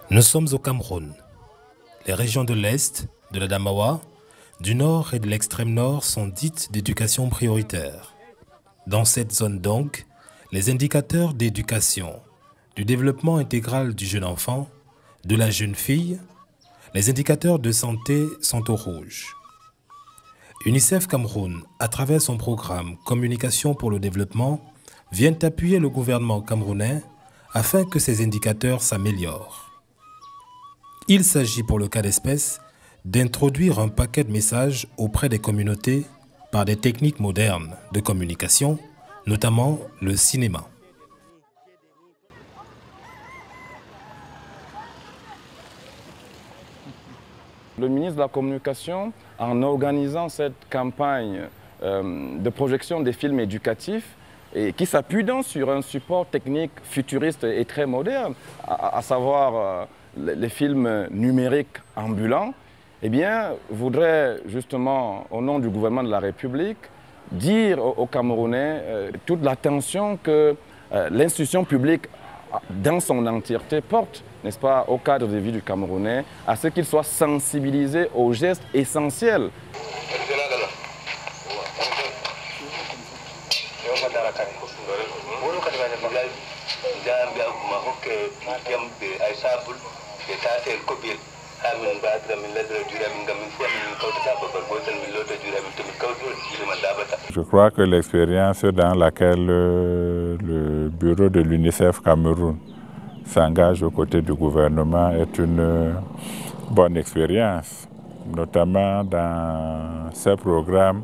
Nous sommes au Cameroun. Les régions de l'Est, de la Damawa, du Nord et de l'extrême Nord sont dites d'éducation prioritaire. Dans cette zone donc, les indicateurs d'éducation, du développement intégral du jeune enfant, de la jeune fille, les indicateurs de santé sont au rouge. UNICEF Cameroun, à travers son programme Communication pour le développement, vient appuyer le gouvernement camerounais afin que ces indicateurs s'améliorent. Il s'agit pour le cas d'espèce d'introduire un paquet de messages auprès des communautés par des techniques modernes de communication, notamment le cinéma. Le ministre de la Communication, en organisant cette campagne de projection des films éducatifs, et qui s'appuie donc sur un support technique futuriste et très moderne, à savoir les films numériques ambulants, eh bien, voudrait justement, au nom du gouvernement de la République, dire aux Camerounais toute l'attention que l'institution publique dans son entièreté porte, n'est-ce pas, au cadre de vie du Camerounais, à ce qu'il soit sensibilisé aux gestes essentiels. Je crois que l'expérience dans laquelle le bureau de l'UNICEF Cameroun s'engage aux côtés du gouvernement est une bonne expérience, notamment dans ces programmes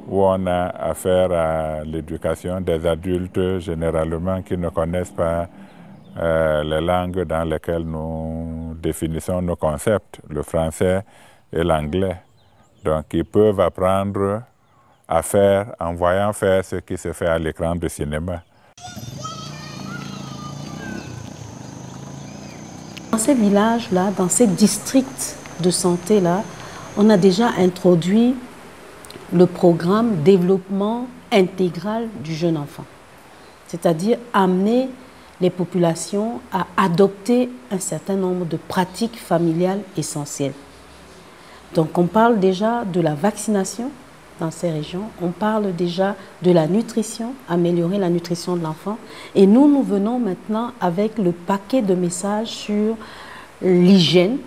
où on a affaire à l'éducation des adultes généralement qui ne connaissent pas les langues dans lesquelles nous définissons nos concepts, le français et l'anglais. Donc ils peuvent apprendre à faire en voyant faire ce qui se fait à l'écran de cinéma. Dans ces villages-là, dans ces districts de santé-là, on a déjà introduit le programme développement intégral du jeune enfant. C'est-à-dire amener les populations à adopter un certain nombre de pratiques familiales essentielles. Donc on parle déjà de la vaccination dans ces régions, on parle déjà de la nutrition, améliorer la nutrition de l'enfant. Et nous venons maintenant avec le paquet de messages sur l'hygiène,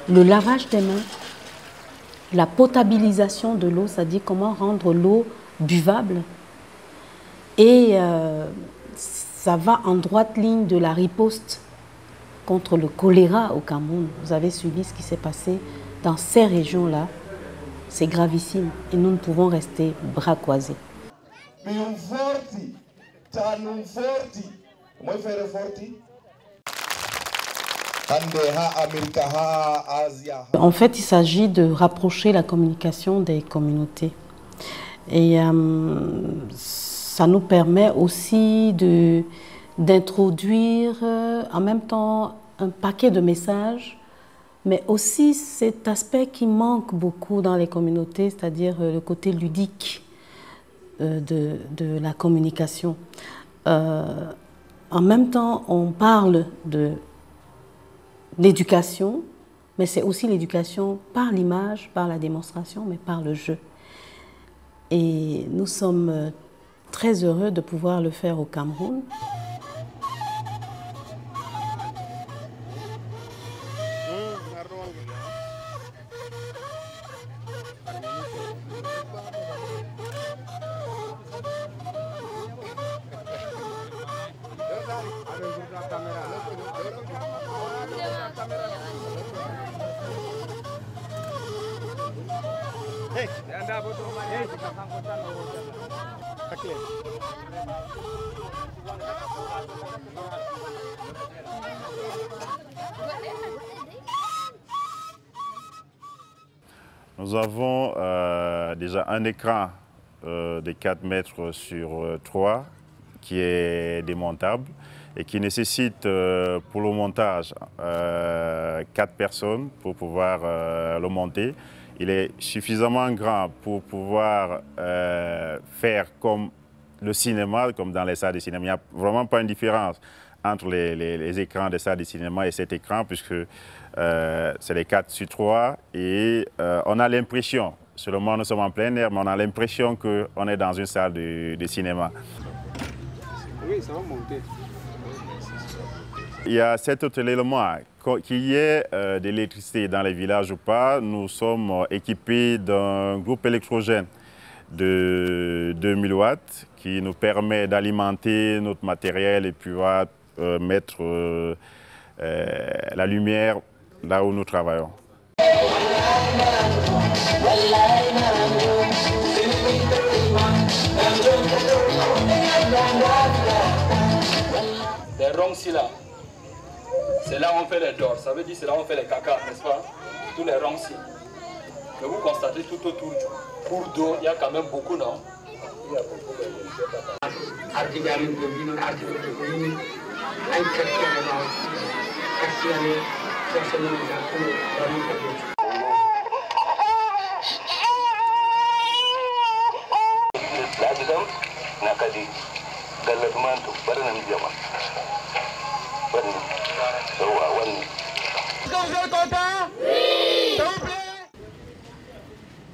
le lavage des mains, la potabilisation de l'eau, c'est-à-dire comment rendre l'eau buvable. Et ça va en droite ligne de la riposte contre le choléra au Cameroun. Vous avez suivi ce qui s'est passé dans ces régions-là. C'est gravissime et nous ne pouvons rester bras croisés. En fait, il s'agit de rapprocher la communication des communautés. Et ça nous permet aussi d'introduire en même temps un paquet de messages, mais aussi cet aspect qui manque beaucoup dans les communautés, c'est-à-dire le côté ludique de la communication. En même temps, on parle de l'éducation, mais c'est aussi l'éducation par l'image, par la démonstration, mais par le jeu. Et nous sommes très heureux de pouvoir le faire au Cameroun. Nous avons déjà un écran de 4 mètres sur 3 qui est démontable et qui nécessite pour le montage 4 personnes pour pouvoir le monter. Il est suffisamment grand pour pouvoir faire comme le cinéma, comme dans les salles de cinéma. Il n'y a vraiment pas une différence entre les écrans des salles de cinéma et cet écran, puisque c'est les 4:3 et on a l'impression, seulement nous sommes en plein air, mais on a l'impression qu'on est dans une salle de cinéma. Oui, ça va monter. Il y a cet autre élément, qu'il y ait de l'électricité dans les villages ou pas, nous sommes équipés d'un groupe électrogène de 2000 watts qui nous permet d'alimenter notre matériel et puis mettre la lumière là où nous travaillons. Les ronces là, c'est là où on fait les dors, ça veut dire c'est là où on fait les caca, n'est-ce pas? Tous les ronces. Mais vous constatez tout autour du cours d'eau, il y a quand même beaucoup, non? Il y a beaucoup de...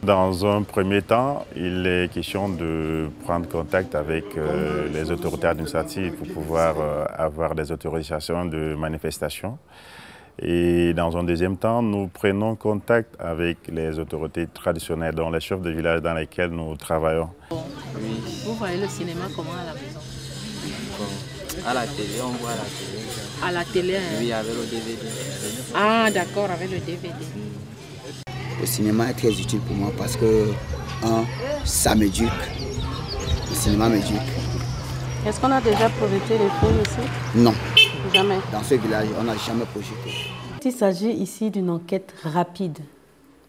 Dans un premier temps, il est question de prendre contact avec les autorités administratives pour pouvoir avoir des autorisations de manifestation. Et dans un deuxième temps, nous prenons contact avec les autorités traditionnelles, dont les chefs de village dans lesquels nous travaillons. Oui. Vous voyez le cinéma comment à la maison? À la télé, on voit à la télé. À la télé? Hein? Oui, avec le DVD. Ah, d'accord, avec le DVD. Le cinéma est très utile pour moi parce que, ça m'éduque. Le cinéma m'éduque. Est-ce qu'on a déjà projeté les films ici? Non. Jamais. Dans ce village, on n'a jamais projeté. Il s'agit ici d'une enquête rapide.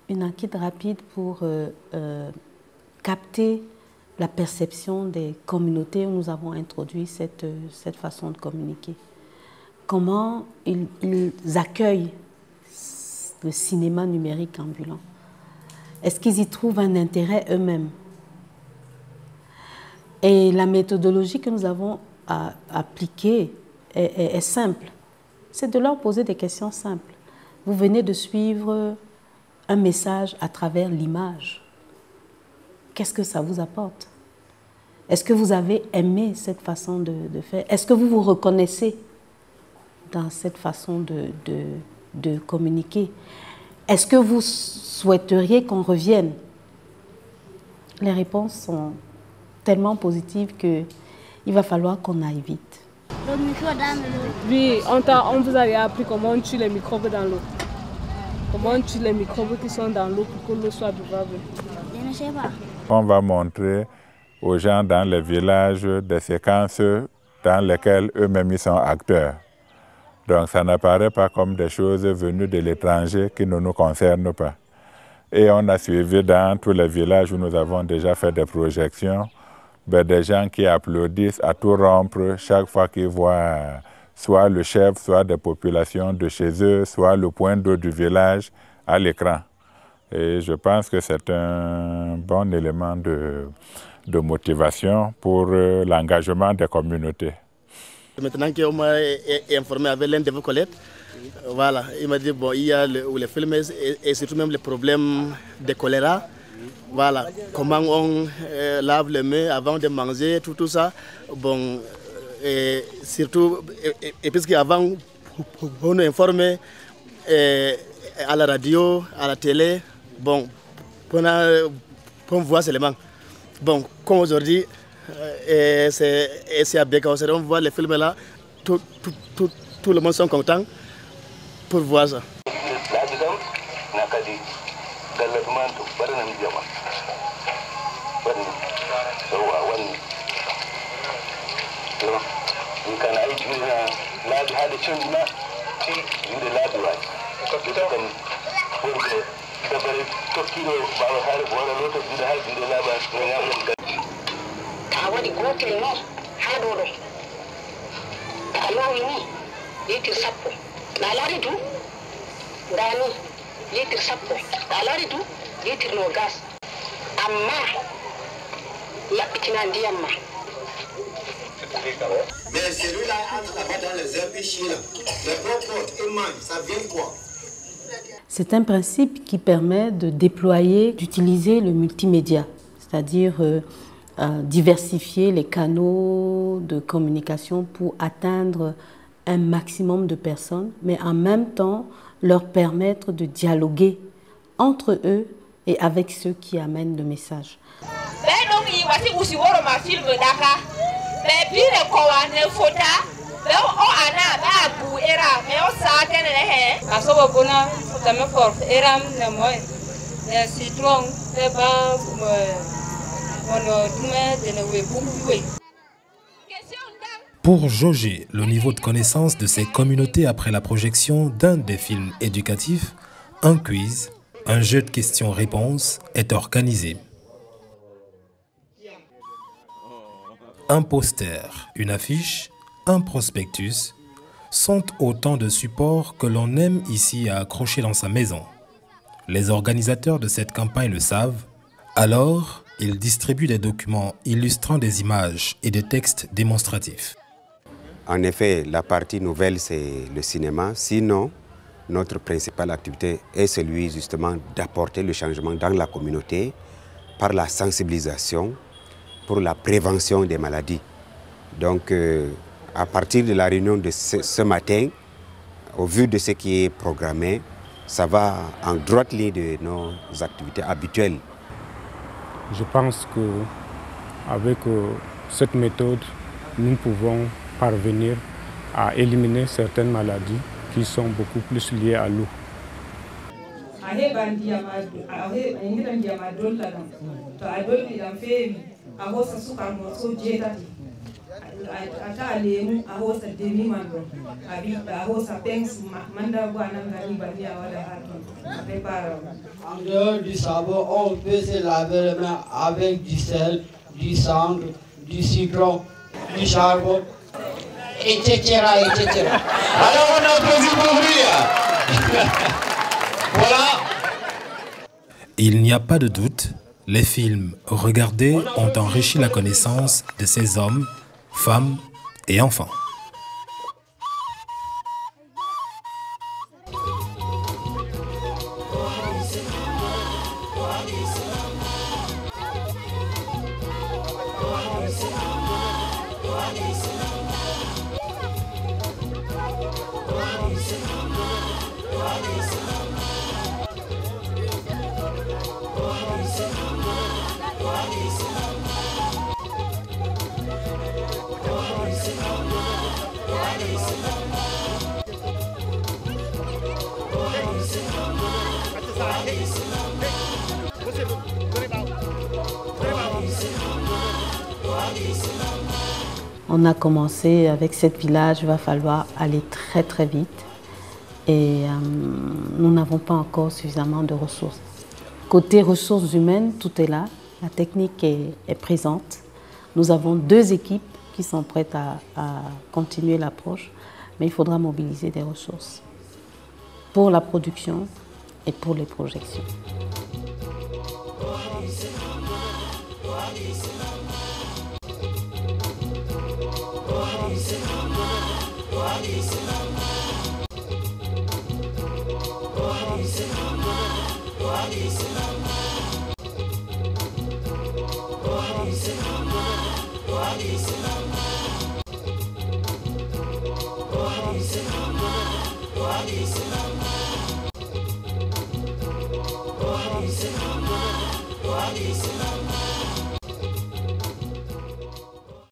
Une enquête rapide pour capter la perception des communautés où nous avons introduit cette façon de communiquer. Comment ils accueillent le cinéma numérique ambulant? Est-ce qu'ils y trouvent un intérêt eux-mêmes? Et la méthodologie que nous avons appliquée est simple. C'est de leur poser des questions simples. Vous venez de suivre un message à travers l'image. Qu'est-ce que ça vous apporte? Est-ce que vous avez aimé cette façon de faire? Est-ce que vous vous reconnaissez dans cette façon de communiquer? Est-ce que vous souhaiteriez qu'on revienne? Les réponses sont tellement positives qu'il va falloir qu'on aille vite. Le micro dans l'eau. Oui, on vous avait appris comment on tue les microbes dans l'eau. Comment on tue les microbes qui sont dans l'eau pour que l'eau soit buvable. Je ne sais pas. On va montrer aux gens dans les villages des séquences dans lesquelles eux-mêmes ils sont acteurs. Donc ça n'apparaît pas comme des choses venues de l'étranger qui ne nous concernent pas. Et on a suivi dans tous les villages où nous avons déjà fait des projections, des gens qui applaudissent à tout rompre chaque fois qu'ils voient soit le chef, soit des populations de chez eux, soit le point d'eau du village à l'écran. Et je pense que c'est un bon élément de motivation pour l'engagement des communautés. Maintenant qu'on m'a informé avec l'un de vos collègues, voilà, il m'a dit bon, il y a les films et surtout même les problèmes de choléra. Voilà, comment on lave les mains avant de manger, tout ça. Bon, et surtout, et puisqu'avant, on nous informait à la radio, à la télé, bon, pour voir seulement. Bon, comme aujourd'hui, c'est à Beka, on voit les films là, tout le monde sont contents pour voir ça. Awadi gotel no ha ɗo ɗo a lowi ni litre sappo na lari du dani litre sappo na lari du litre no gas amma laɓɓitina ndiyam ma celui-là entre là-bas dans les herbes là. Les propres, ils mangent, ça vient quoi? C'est un principe qui permet de déployer, d'utiliser le multimédia, c'est-à-dire diversifier les canaux de communication pour atteindre un maximum de personnes, mais en même temps leur permettre de dialoguer entre eux et avec ceux qui amènent le message. Pour jauger le niveau de connaissance de ces communautés après la projection d'un des films éducatifs, un quiz, un jeu de questions-réponses est organisé. Un poster, une affiche, un prospectus sont autant de supports que l'on aime ici à accrocher dans sa maison. Les organisateurs de cette campagne le savent, alors ils distribuent des documents illustrant des images et des textes démonstratifs. En effet, la partie nouvelle, c'est le cinéma. Sinon, notre principale activité est celui justement d'apporter le changement dans la communauté par la sensibilisation pour la prévention des maladies. Donc, à partir de la réunion de ce matin, au vu de ce qui est programmé, ça va en droite ligne de nos activités habituelles. Je pense qu'avec cette méthode, nous pouvons parvenir à éliminer certaines maladies qui sont beaucoup plus liées à l'eau. En dehors du savon, on peut se laver les mains avec du sel, du cendre, du citron, du charbon, etc. Alors on a prévu pour lui. Voilà. Il n'y a pas de doute, les films regardés ont enrichi la connaissance de ces hommes, femmes et enfants. On a commencé avec 7 villages, il va falloir aller très très vite et nous n'avons pas encore suffisamment de ressources. Côté ressources humaines, tout est là, la technique est présente. Nous avons 2 équipes qui sont prêtes à continuer l'approche, mais il faudra mobiliser des ressources pour la production et pour les projections. Islam.